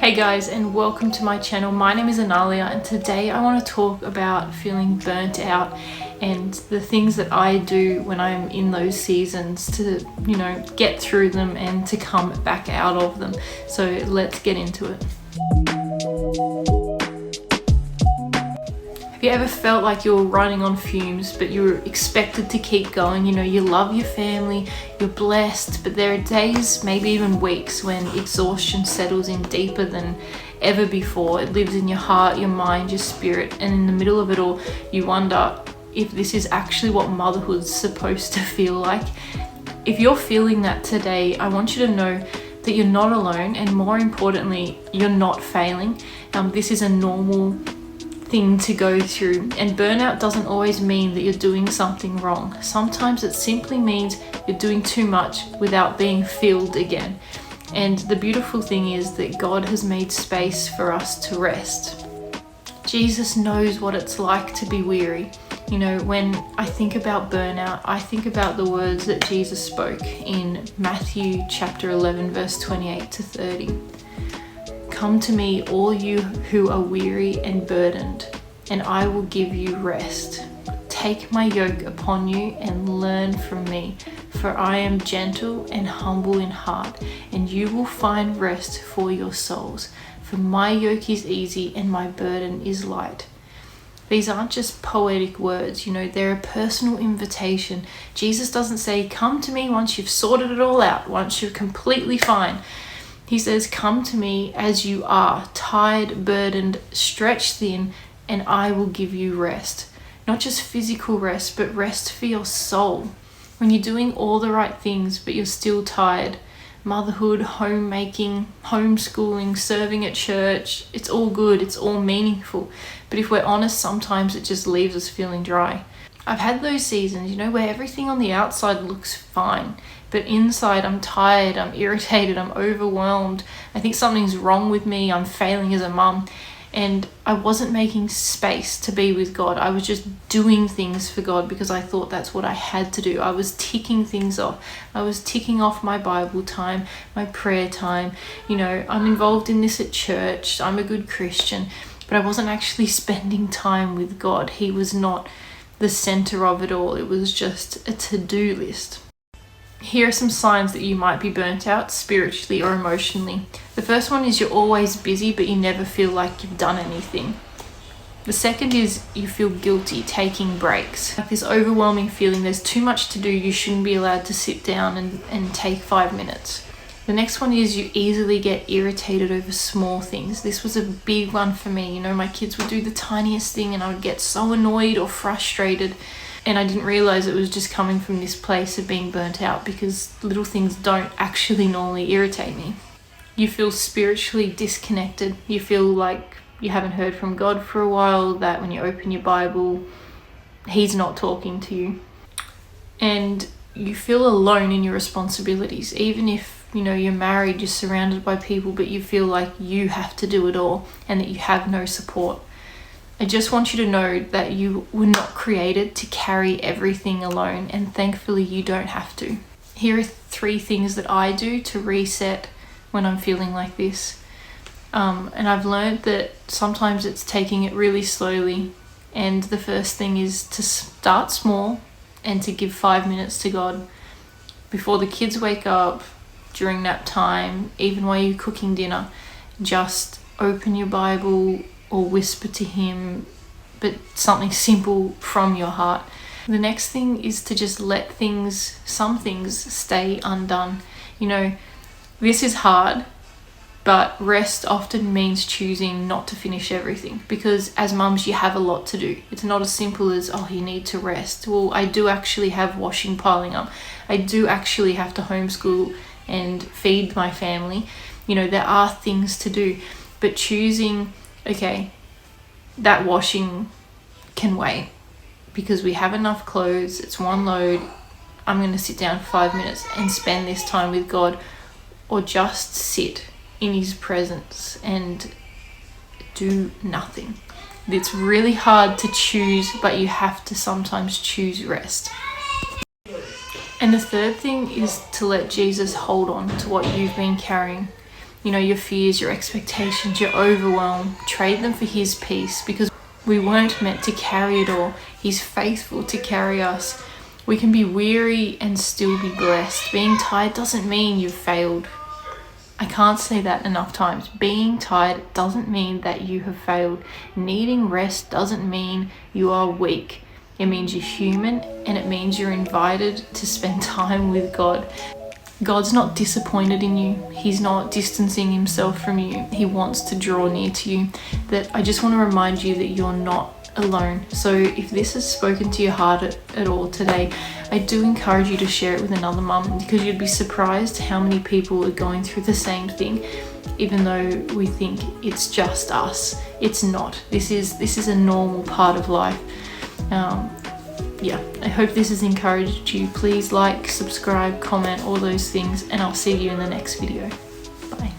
Hey guys, and welcome to my channel. My name is Analia, and today I want to talk about feeling burnt out and the things that I do when I'm in those seasons to, get through them and to come back out of them. So let's get into it. Have you ever felt like you're running on fumes, but you're expected to keep going? You love your family, you're blessed, but there are days, maybe even weeks, when exhaustion settles in deeper than ever before. It lives in your heart, your mind, your spirit, and in the middle of it all, you wonder if this is actually what motherhood's supposed to feel like. If you're feeling that today, I want you to know that you're not alone, and more importantly, you're not failing. This is a normal thing to go through, and burnout doesn't always mean that you're doing something wrong. Sometimes it simply means you're doing too much without being filled again. And the beautiful thing is that God has made space for us to rest. Jesus knows what it's like to be weary. When I think about burnout, I think about the words that Jesus spoke in Matthew chapter 11 verse 28 to 30. Come to me, all you who are weary and burdened, and I will give you rest. Take my yoke upon you and learn from me, for I am gentle and humble in heart, and you will find rest for your souls. For my yoke is easy and my burden is light. These aren't just poetic words, they're a personal invitation. Jesus doesn't say, come to me once you've sorted it all out, once you're completely fine. He says, come to me as you are, tired, burdened, stretched thin, and I will give you rest. Not just physical rest, but rest for your soul. When you're doing all the right things, but you're still tired, motherhood, homemaking, homeschooling, serving at church, it's all good, it's all meaningful. But if we're honest, sometimes it just leaves us feeling dry. I've had those seasons, where everything on the outside looks fine, but inside I'm tired, I'm irritated, I'm overwhelmed. I think something's wrong with me, I'm failing as a mum. And I wasn't making space to be with God. I was just doing things for God because I thought that's what I had to do. I was ticking things off. I was ticking off my Bible time, my prayer time. I'm involved in this at church. I'm a good Christian. But I wasn't actually spending time with God. He was not the center of it all. It was just a to-do list. Here are some signs that you might be burnt out spiritually or emotionally. The first one is you're always busy, but you never feel like you've done anything. The second is you feel guilty taking breaks. Like this overwhelming feeling, there's too much to do, you shouldn't be allowed to sit down and take 5 minutes. The next one is you easily get irritated over small things. This was a big one for me. My kids would do the tiniest thing and I would get so annoyed or frustrated. And I didn't realize it was just coming from this place of being burnt out, because little things don't actually normally irritate me. You feel spiritually disconnected. You feel like you haven't heard from God for a while, that when you open your Bible, He's not talking to you. And you feel alone in your responsibilities. Even if, you're married, you're surrounded by people, but you feel like you have to do it all and that you have no support. I just want you to know that you were not created to carry everything alone, and thankfully you don't have to. Here are 3 things that I do to reset when I'm feeling like this. And I've learned that sometimes it's taking it really slowly. And the first thing is to start small and to give 5 minutes to God. Before the kids wake up, during nap time, even while you're cooking dinner, just open your Bible or whisper to Him, but something simple from your heart. The next thing is to just let some things stay undone. This is hard, but rest often means choosing not to finish everything, because as mums, you have a lot to do. It's not as simple as, you need to rest. Well, I do actually have washing piling up. I do actually have to homeschool and feed my family. There are things to do, but choosing, okay, that washing can wait because we have enough clothes, it's one load, I'm going to sit down for 5 minutes and spend this time with God, or just sit in His presence and do nothing. It's really hard to choose, but you have to sometimes choose rest. And the third thing is to let Jesus hold on to what you've been carrying. your fears, your expectations, your overwhelm. Trade them for his peace, because we weren't meant to carry it all. He's faithful to carry us. We can be weary and still be blessed. Being tired doesn't mean you've failed. I can't say that enough times. Being tired doesn't mean that you have failed. Needing rest doesn't mean you are weak. It means you're human, and it means you're invited to spend time with God. God's not disappointed in you. He's not distancing himself from you. He wants to draw near to you. That I just want to remind you that you're not alone. So if this has spoken to your heart at all today, I do encourage you to share it with another mum, because you'd be surprised how many people are going through the same thing, even though we think it's just us. It's not. This is a normal part of life. I hope this has encouraged you. Please like, subscribe, comment, all those things, and I'll see you in the next video. Bye.